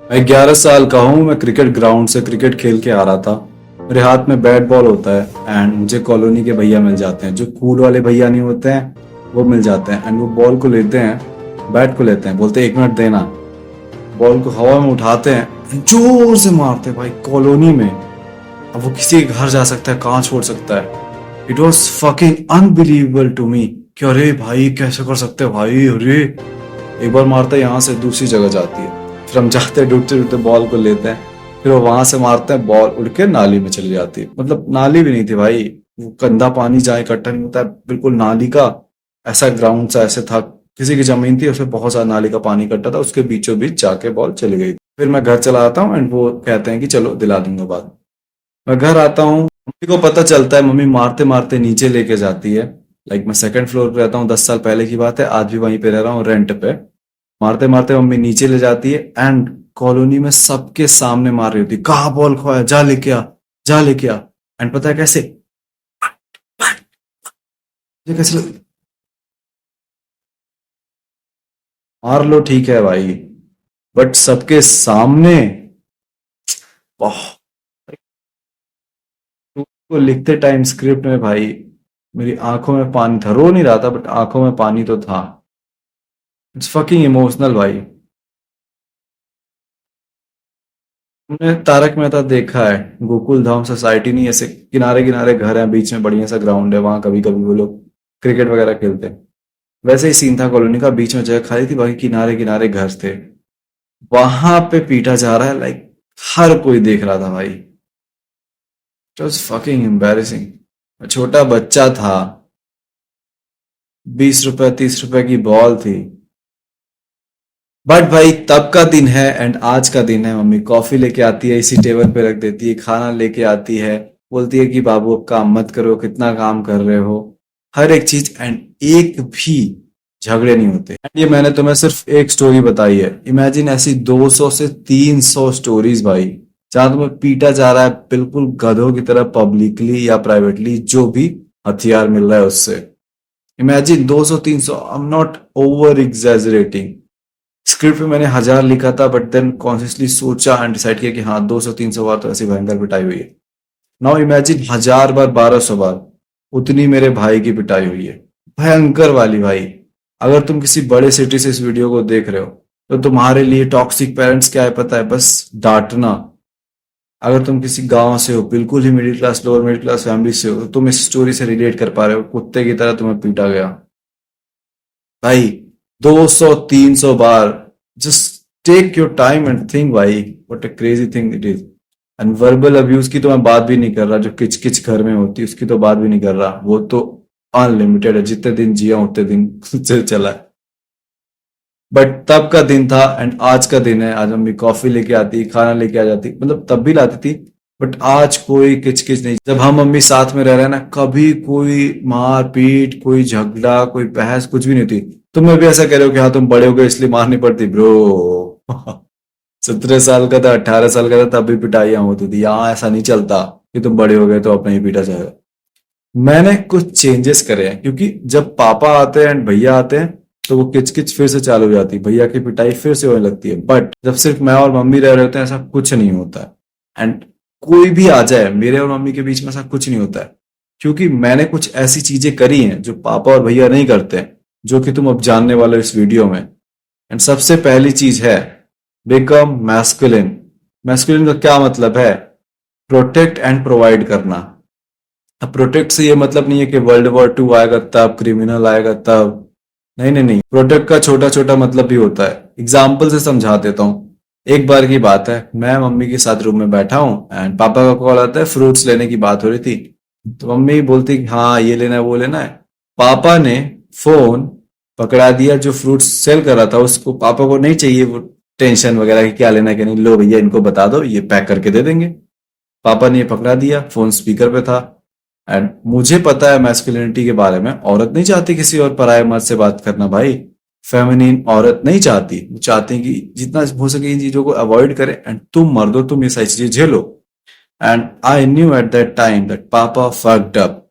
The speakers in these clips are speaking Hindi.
मैं 11 साल का हूँ। मैं क्रिकेट ग्राउंड से क्रिकेट खेल के आ रहा था। मेरे हाथ में बैट बॉल होता है एंड मुझे कॉलोनी के भैया मिल जाते हैं, जो कूल वाले भैया नहीं होते हैं, वो मिल जाते हैं एंड वो बॉल को लेते हैं, बैट को लेते हैं, बोलते हैं 1 मिनट देना। बॉल को हवा में उठाते हैं, जोर से मारते हैं भाई कॉलोनी में। अब वो किसी के घर जा सकता है, कहाँ छोड़ सकता है। It was fucking unbelievable to me कि अरे भाई कैसे कर सकते हो भाई, अरे एक बार मारता है यहाँ से दूसरी जगह जाती है। फिर हम जाते हैं, डूबते डूबते बॉल को लेते हैं, फिर वो वहां से मारते हैं, बॉल उड़ के नाली में चली जाती है। मतलब नाली भी नहीं थी भाई, वो गंदा पानी जहाँ इकट्ठा नहीं होता है, बिल्कुल नाली का ऐसा ग्राउंड सा ऐसे था। किसी की जमीन थी, उसमें बहुत सारा नाली का पानी इकट्ठा था, उसके बीचों बीच जाके बॉल चली गई। फिर मैं घर चला आता हूँ एंड वो कहते हैं कि चलो दिला दूंगा बाद में। मैं घर आता हूँ, मम्मी को पता चलता है, मम्मी मारते मारते नीचे लेके जाती है। लाइक मैं सेकंड फ्लोर पे रहता हूँ, 10 साल पहले की बात है, आज भी वहीं पे रह रहा हूँ रेंट पे। मारते मारते मम्मी नीचे ले जाती है एंड कॉलोनी में सबके सामने मार रही होती, कहाँ बॉल खोया, जा लेके आ, जा लेके आ। एंड पता है कैसे, ये कैसे मार लो ठीक है भाई, बट सबके सामने, वाह। को लिखते टाइम स्क्रिप्ट में भाई मेरी आंखों में पानी था, रो नहीं रहा था बट आंखों में पानी तो था। इट्स फकिंग इमोशनल भाई। तुमने तारक मेहता देखा है? गोकुल धाम सोसाइटी नहीं, ऐसे किनारे किनारे घर है, बीच में बढ़िया सा ग्राउंड है, वहां कभी कभी वो लोग क्रिकेट वगैरह खेलते हैं। वैसे ही सीन था कॉलोनी का, बीच में जगह खाली थी, बाकी किनारे किनारे घर थे। वहां पे पीटा जा रहा है, लाइक हर कोई देख रहा था भाई। It was fucking embarrassing. छोटा बच्चा था, 20 रुपए 30 रुपए की बॉल थी। बट भाई तब का दिन है एंड आज का दिन है। मम्मी कॉफी लेके आती है, इसी टेबल पे रख देती है, खाना लेके आती है, बोलती है कि बाबू अब काम मत करो, कितना काम कर रहे हो, हर एक चीज। एंड एक भी झगड़े नहीं होते। And ये मैंने तुम्हें सिर्फ एक स्टोरी बताई है, इमेजिन ऐसी 200 से 300 स्टोरीज भाई, जहां तुम्हें पीटा जा रहा है बिल्कुल गधों की तरह, पब्लिकली या प्राइवेटली, जो भी हथियार मिल रहा है उससे। Imagine 200 300, I am not over exaggerating. Script में मैंने 1000 लिखा था, बट देन कॉन्शियसली सोचा एंड डिसाइड किया कि हाँ 200 300 बार तो ऐसी भयंकर पिटाई हुई है। नाउ इमेजिन 1000 बार, 1200 बार उतनी मेरे भाई की पिटाई हुई है, भयंकर वाली भाई। अगर तुम किसी बड़े सिटी से इस वीडियो को देख रहे हो तो तुम्हारे लिए टॉक्सिक पेरेंट्स क्या है पता है? बस डांटना। अगर तुम किसी गांव से हो, बिल्कुल ही middle class, lower middle class family से हो, तो तुम इस स्टोरी से रिलेट कर पा रहे हो, कुत्ते की तरह तुम्हें पीटा गया भाई, 200 300 बार। Just take your time and think भाई, what a crazy thing it is. And verbal abuse की तो मैं बात भी नहीं कर रहा, जो किच किच घर में होती है उसकी तो बात भी नहीं कर रहा, वो तो अनलिमिटेड है, जितने दिन जिया उतने दिन से चला है। बट तब का दिन था एंड आज का दिन है। आज मम्मी कॉफी लेके आती, खाना लेके आ जाती, मतलब तब भी लाती थी, बट आज कोई किचकिच नहीं। जब हम मम्मी साथ में रह रहे हैं ना, कभी कोई मार पीट, कोई झगड़ा, कोई बहस कुछ भी नहीं होती। तुम भी ऐसा कह रहे हो कि हाँ तुम बड़े हो गए इसलिए मारनी पड़ती, ब्रो। 17 साल का था, 18 साल का था, तब भी पिटाइयां होती थी। यहाँ ऐसा नहीं चलता कि तुम बड़े हो गए तो अपना ही पीटा जाएगा। मैंने कुछ चेंजेस करे हैं, क्योंकि जब पापा आते हैं एंड भैया आते हैं तो वो किचकिच फिर से चालू हो जाती है, भैया की पिटाई फिर से होने लगती है। बट जब सिर्फ मैं और मम्मी रह रहे होते हैं, ऐसा कुछ नहीं होता है। एंड कोई भी आ जाए, मेरे और मम्मी के बीच में ऐसा कुछ नहीं होता है, क्योंकि मैंने कुछ ऐसी चीजें करी हैं जो पापा और भैया नहीं करते हैं, जो कि तुम अब जानने वाले हो इस वीडियो में। एंड सबसे पहली चीज है बिकम मैस्कुलिन। मैस्कुलिन का क्या मतलब है? प्रोटेक्ट एंड प्रोवाइड करना। अब प्रोटेक्ट से ये मतलब नहीं है कि वर्ल्ड वॉर 2 आएगा तब, क्रिमिनल आएगा तब। नहीं नहीं नहीं, प्रोटेक्ट का छोटा छोटा मतलब भी होता है। एग्जाम्पल से समझा देता हूँ। एक बार की बात है, मैं मम्मी के साथ रूम में बैठा हूँ एंड पापा का कॉल आता है, फ्रूट्स लेने की बात हो रही थी। तो मम्मी बोलती कि हाँ ये लेना है वो लेना है। पापा ने फोन पकड़ा दिया, जो फ्रूट्स सेल कर रहा था उसको, पापा को नहीं चाहिए वो टेंशन वगैरह कि क्या लेना है क्या नहीं, लो भैया इनको बता दो ये पैक करके दे देंगे। पापा ने ये पकड़ा दिया, फोन स्पीकर पे था। एंड मुझे पता है मैस्कुलिनिटी के बारे में, औरत नहीं चाहती किसी और पराये मर्द से बात करना भाई। फेमिनिन औरत नहीं चाहती, वो चाहती है कि जितना हो सके इन चीजों को अवॉइड करे। एंड तुम मर्दो, तुम ये सारी चीजें झेलो। And I knew at that time that पापा फक्ड अप।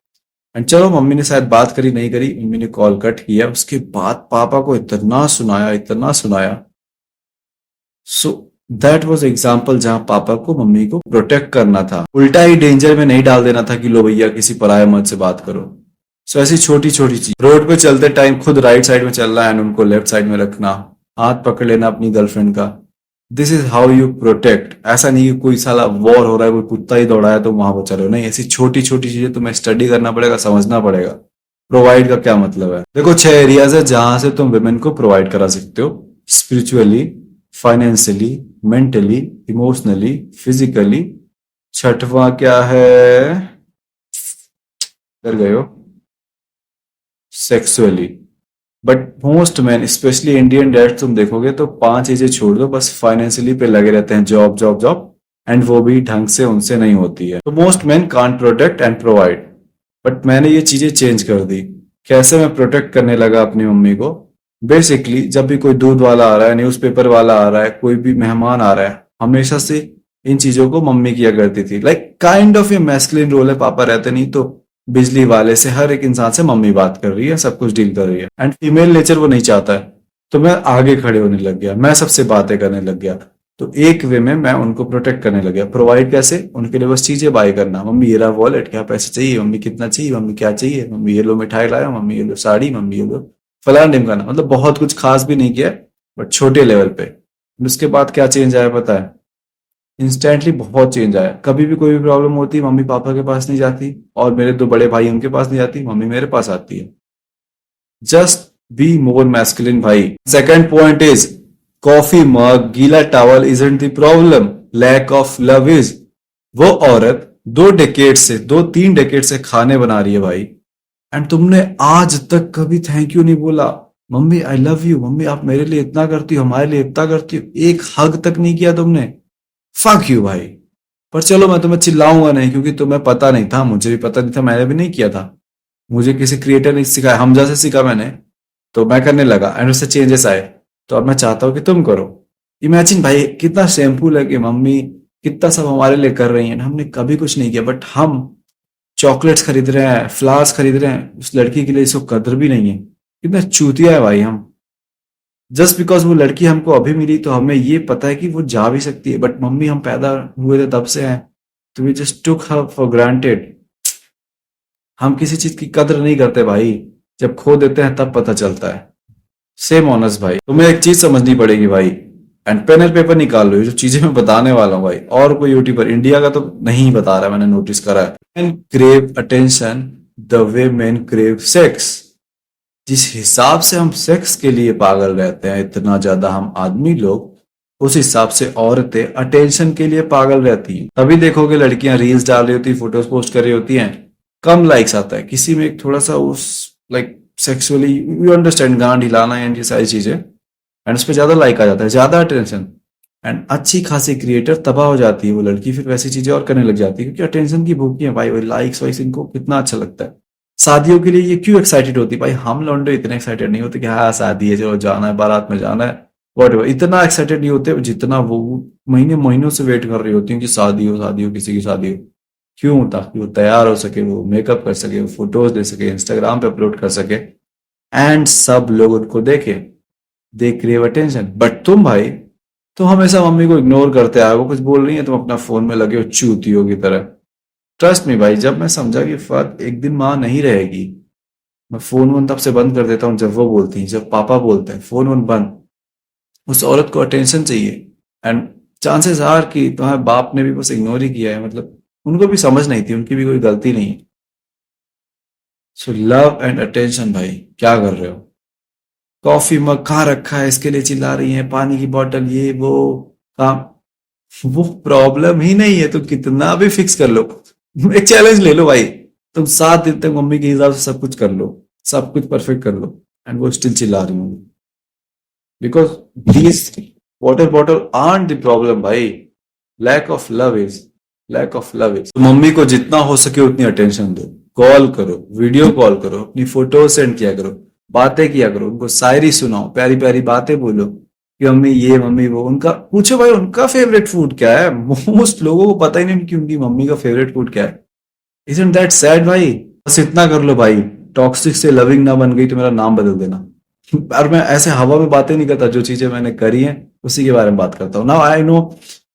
एंड चलो मम्मी ने शायद बात करी नहीं करी, मम्मी ने कॉल कट किया, उसके बाद पापा को इतना सुनाया, इतना सुनाया। सो दैट वॉज एग्जाम्पल जहां पापा को मम्मी को प्रोटेक्ट करना था, उल्टा ही डेंजर में नहीं डाल देना था कि लो भैया किसी पराये मर्द से बात करो। सो ऐसी छोटी छोटी चीज, रोड पे चलते टाइम खुद राइट साइड में चल रहा है एंड उनको लेफ्ट साइड में रखना, हाथ पकड़ लेना अपनी गर्लफ्रेंड का। This is how you protect. ऐसा नहीं कि कोई साला वॉर हो रहा है, कोई कुत्ता ही दौड़ा है तो वहां पर चलो, नहीं, ऐसी छोटी छोटी चीजें तुम्हें स्टडी करना पड़ेगा, समझना पड़ेगा। प्रोवाइड का क्या मतलब है? देखो 6 एरियाज है जहां से तुम विमेन को प्रोवाइड करा सकते हो: spiritually, financially, mentally, emotionally, physically. छठवां क्या है? कर गए हो? Sexually. But most man, specially Indian dad, तुम देखोगे तो 5 चीजें छोड़ दो, बस फाइनेंशियली पे लगे रहते हैं, जॉब जॉब जॉब, एंड वो भी ढंग से उनसे नहीं होती है। तो most man can't protect and provide. But मैंने ये चीजें चेंज कर दी। कैसे मैं प्रोटेक्ट करने लगा अपनी मम्मी को? बेसिकली जब भी कोई दूध वाला आ रहा है, न्यूज़पेपर वाला आ रहा है, कोई भी मेहमान आ रहा है, हमेशा से इन चीजों को मम्मी किया करती थी। लाइक काइंड ऑफ ये मैस्कुलिन रोल है, पापा रहते नहीं तो बिजली वाले से हर एक इंसान से मम्मी बात कर रही है, सब कुछ डील कर रही है, एंड फीमेल नेचर वो नहीं चाहता है। तो मैं आगे खड़े होने लग गया, मैं सबसे बातें करने लग गया। तो एक वे में मैं उनको प्रोटेक्ट करने लग गया। प्रोवाइड कैसे? उनके लिए बस चीजें बाय करना। मम्मी ये रहा वॉलेट, क्या पैसे चाहिए? मम्मी कितना चाहिए? मम्मी क्या चाहिए? मम्मी ये लो मिठाई लाया, मम्मी ये लो साड़ी, मम्मी ये लो फलाना ढिमकाना। मतलब बहुत कुछ खास भी नहीं किया, बट छोटे लेवल पे। उसके बाद क्या चेंज आया पता है? इंस्टेंटली बहुत चेंज आया। कभी भी कोई भी प्रॉब्लम होती, मम्मी पापा के पास नहीं जाती, और मेरे 2 बड़े भाई उनके पास नहीं जाती, मम्मी मेरे पास आती है। जस्ट बी मोर मैस्कुलिन भाई। Second point is, coffee mug, गीला towel isn't the problem, lack of love is. वो औरत 2 3 डेकेड से खाने बना रही है भाई, एंड तुमने आज तक कभी थैंक यू नहीं बोला। Mummy I love you, mummy आप मेरे लिए इतना करती हो, हमारे लिए इतना करती हो, एक हग तक नहीं किया तुमने। फक यू भाई। पर चलो मैं तुम्हें चिल्लाऊंगा नहीं, क्योंकि तुम्हें पता नहीं था, मुझे भी पता नहीं था, मैंने भी नहीं किया था। मुझे किसी क्रिएटर ने सिखाया, हमजा से सीखा मैंने, तो मैं करने लगा एंड उससे चेंजेस आए। तो अब मैं चाहता हूँ कि तुम करो। इमेजिन भाई कितना शेमफुल है कि मम्मी कितना सब हमारे लिए कर रही है, हमने कभी कुछ नहीं किया, बट हम चॉकलेट्स खरीद रहे हैं, फ्लावर्स खरीद रहे हैं उस लड़की के लिए, इसको कदर भी नहीं है। कितना चूतिया है भाई हम। जस्ट बिकॉज वो लड़की हमको अभी मिली तो हमें ये पता है कि वो जा भी सकती है, बट मम्मी हम पैदा हुए थे तब से हैं, तो we just took her for granted. हम किसी चीज की कदर नहीं करते भाई, जब खो देते हैं तब पता चलता है। सेम ऑनर्स भाई। तुम्हें एक चीज समझनी पड़ेगी भाई, एंड पेन एंड पेपर निकाल लो, ये जो चीजें मैं बताने वाला हूँ भाई, और कोई यूट्यूबर इंडिया का तो नहीं बता रहा, मैंने नोटिस करा है। Main crave attention the way main crave sex. जिस हिसाब से हम सेक्स के लिए पागल रहते हैं, इतना ज्यादा हम आदमी लोग, उस हिसाब से औरतें अटेंशन के लिए पागल रहती हैं। तभी देखोगे लड़कियां रील्स डाल रही होती, फोटोज पोस्ट कर रही होती हैं, कम लाइक्स आता है। किसी में एक थोड़ा सा उस लाइक सेक्सुअली यू अंडरस्टैंड, गांड हिलाना एंड ये सारी चीजें, एंड उस पर ज्यादा लाइक आ जाता है, ज्यादा अटेंशन, एंड अच्छी खासी क्रिएटर तबाह हो जाती है। वो लड़की फिर वैसी चीजें और करने लग जाती है, क्योंकि अटेंशन की भूखी है भाई, वही लाइक्स वाइक्स इनको कितना अच्छा लगता है। शादियों के लिए ये क्यों एक्साइटेड होती है भाई? हम लौंडे इतने एक्साइटेड नहीं होते कि हाँ शादी है, चलो जाना है, बारात में जाना है, वॉट इतना एक्साइटेड नहीं होते जितना वो महीने महीनों से वेट कर रही होती है कि शादी हो, किसी की शादी हो। क्यों? ताकि वो तैयार हो सके, वो मेकअप कर सके, वो फोटोज दे सके, इंस्टाग्राम पे अपलोड कर सके, एंड सब लोग उनको देखे। They crave attention. बट तुम भाई, तुम हमेशा मम्मी को इग्नोर करते आए, वो कुछ बोल रही है, तुम अपना फोन में लगे हो चूतियों की तरह। ट्रस्ट मी भाई, जब मैं समझा कि फर्क एक दिन माँ नहीं रहेगी, मैं फोन वन तब से बंद कर देता हूँ जब वो बोलती है, जब पापा बोलते हैं फोन वन बंद। उस औरत को अटेंशन चाहिए, एंड चांसेस आर कि तुम्हारे बाप ने भी बस इग्नोर ही किया है, मतलब उनको भी समझ नहीं थी, उनकी भी कोई गलती नहीं है। सो लव एंड अटेंशन भाई, क्या कर रहे हो? कॉफी मग कहाँ रखा है इसके लिए चिल्ला रही है, पानी की बोतल ये वो काम, वो प्रॉब्लम ही नहीं है, तो कितना भी फिक्स कर लो। एक चैलेंज ले लो भाई, तुम 7 दिन तक मम्मी के हिसाब से सब कुछ कर लो, सब कुछ परफेक्ट कर लो, एंड वो स्टिल चिल्ला रही होंगी, because these water bottle are the problem भाई, lack of love is, lack of love is. तो मम्मी को जितना हो सके उतनी अटेंशन दो, कॉल करो, वीडियो कॉल करो, अपनी फोटो सेंड किया करो, बातें किया करो, उनको शायरी सुनाओ, प्यारी प्यारी बातें बोलो कि मम्मी ये मम्मी वो। उनका पूछो भाई उनका फेवरेट फूड क्या है, मोस्ट लोगों को पता ही नहीं कि उनकी मम्मी का फेवरेट फूड क्या है। Isn't that sad भाई? बस इतना कर लो भाई, टॉक्सिक से लविंग ना बन गई तो मेरा नाम बदल देना। और मैं ऐसे हवा में बातें नहीं करता, जो चीजें मैंने करी हैं उसी के बारे में बात करता हूँ। नाउ आई नो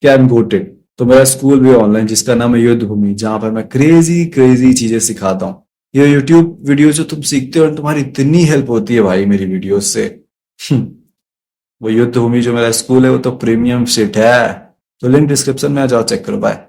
कि आई एम गोटेड। तो मेरा स्कूल भी ऑनलाइन, जिसका नाम है युद्ध भूमि, जहां पर मैं क्रेजी क्रेजी चीजें सिखाता हूँ। ये यूट्यूब वीडियो जो तुम सीखते हो, तुम्हारी इतनी हेल्प होती है भाई मेरी वीडियोस से। वो युद्ध भूमि जो मेरा स्कूल है, वो तो प्रीमियम शिट है। तो लिंक डिस्क्रिप्शन में आ जाओ, चेक करो। बाय।